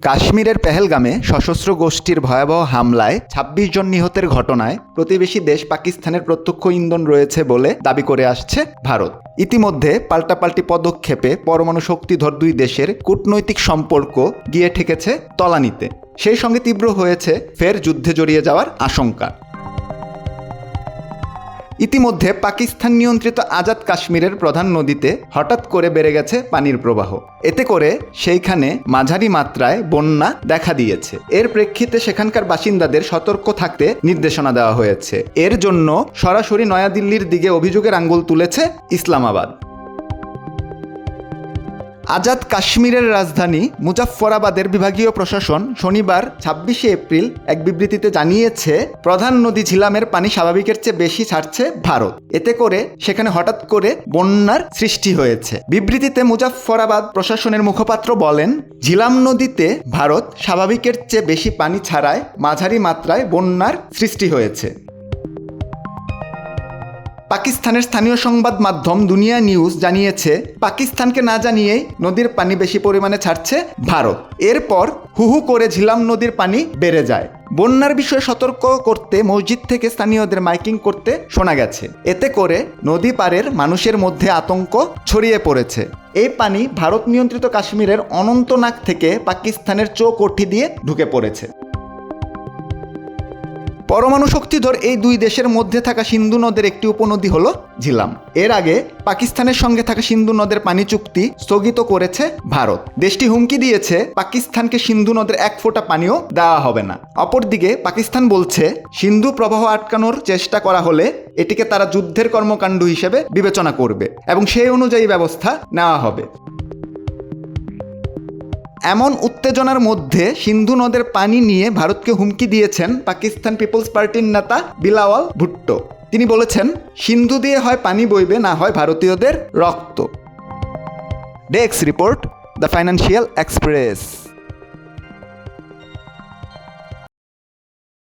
কাশ্মীরের পেহেলগামে সশস্ত্র গোষ্ঠীর ভয়াবহ হামলায় ২৬ জন নিহতের ঘটনায় প্রতিবেশী দেশ পাকিস্তানের প্রত্যক্ষ ইন্ধন রয়েছে বলে দাবি করে আসছে ভারত। ইতিমধ্যে পাল্টাপাল্টি পদক্ষেপে পরমাণু শক্তিধর দুই দেশের কূটনৈতিক সম্পর্ক গিয়ে ঠেকেছে তলানিতে। সেই সঙ্গে তীব্র হয়েছে ফের যুদ্ধে জড়িয়ে যাওয়ার আশঙ্কা। ইতিমধ্যে পাকিস্তান নিয়ন্ত্রিত আজাদ কাশ্মীরের প্রধান নদীতে হঠাৎ করে বেড়ে গেছে পানির প্রবাহ। এতে করে সেইখানে মাঝারি মাত্রায় বন্যা দেখা দিয়েছে। এর প্রেক্ষিতে সেখানকার বাসিন্দাদের সতর্ক থাকতে নির্দেশনা দেওয়া হয়েছে। এর জন্য সরাসরি নয়াদিল্লির দিকে অভিযোগের আঙ্গুল তুলেছে ইসলামাবাদ। আজাদ কাশ্মীরের রাজধানী মুজাফফরাবাদের বিভাগীয় প্রশাসন শনিবার ২৬শে এপ্রিল এক বিবৃতিতে জানিয়েছে, প্রধান নদী ঝিলামের পানি স্বাভাবিকের চেয়ে বেশি ছাড়ছে ভারত। এতে করে সেখানে হঠাৎ করে বন্যার সৃষ্টি হয়েছে। বিবৃতিতে মুজাফফরাবাদ প্রশাসনের মুখপাত্র বলেন, ঝিলাম নদীতে ভারত স্বাভাবিকের চেয়ে বেশি পানি ছাড়ায় মাঝারি মাত্রায় বন্যার সৃষ্টি হয়েছে। পাকিস্তানের স্থানীয় সংবাদ মাধ্যম দুনিয়া নিউজ জানিয়েছে, পাকিস্তানকে না জানিয়েই নদীর পানি বেশি পরিমাণে ছাড়ছে ভারত। এরপর হুহু করে ঝিলাম নদীর পানি বেড়ে যায়। বন্যার বিষয়ে সতর্ক করতে মসজিদ থেকে স্থানীয়দের মাইকিং করতে শোনা গেছে। এতে করে নদী পাড়ের মানুষের মধ্যে আতঙ্ক ছড়িয়ে পড়েছে। এই পানি ভারত নিয়ন্ত্রিত কাশ্মীরের অনন্তনাগ থেকে পাকিস্তানের চৌকঠি দিয়ে ঢুকে পড়েছে। পরমাণু শক্তিধর এই দুই দেশের মধ্যে থাকা সিন্ধু নদের একটি উপনদী হল ঝিলাম। এর আগে পাকিস্তানের সঙ্গে থাকা সিন্ধু নদের পানি চুক্তি স্থগিত করেছে ভারত। দেশটি হুমকি দিয়েছে, পাকিস্তানকে সিন্ধু নদের এক ফোঁটা পানিও দেওয়া হবে না। অপরদিকে পাকিস্তান বলছে, সিন্ধু প্রবাহ আটকানোর চেষ্টা করা হলে এটিকে তারা যুদ্ধের কর্মকাণ্ড হিসেবে বিবেচনা করবে এবং সেই অনুযায়ী ব্যবস্থা নেওয়া হবে। এমন উত্তেজনার মধ্যে সিন্ধু নদের পানি নিয়ে ভারতকে হুমকি দিয়েছেন পাকিস্তান পিপলস পার্টির নেতা বিলাওয়াল ভুট্টো। তিনি বলেছেন, সিন্ধু দিয়ে হয় পানি বইবে, না হয় ভারতীয়দের রক্ত। Desk report, the financial express.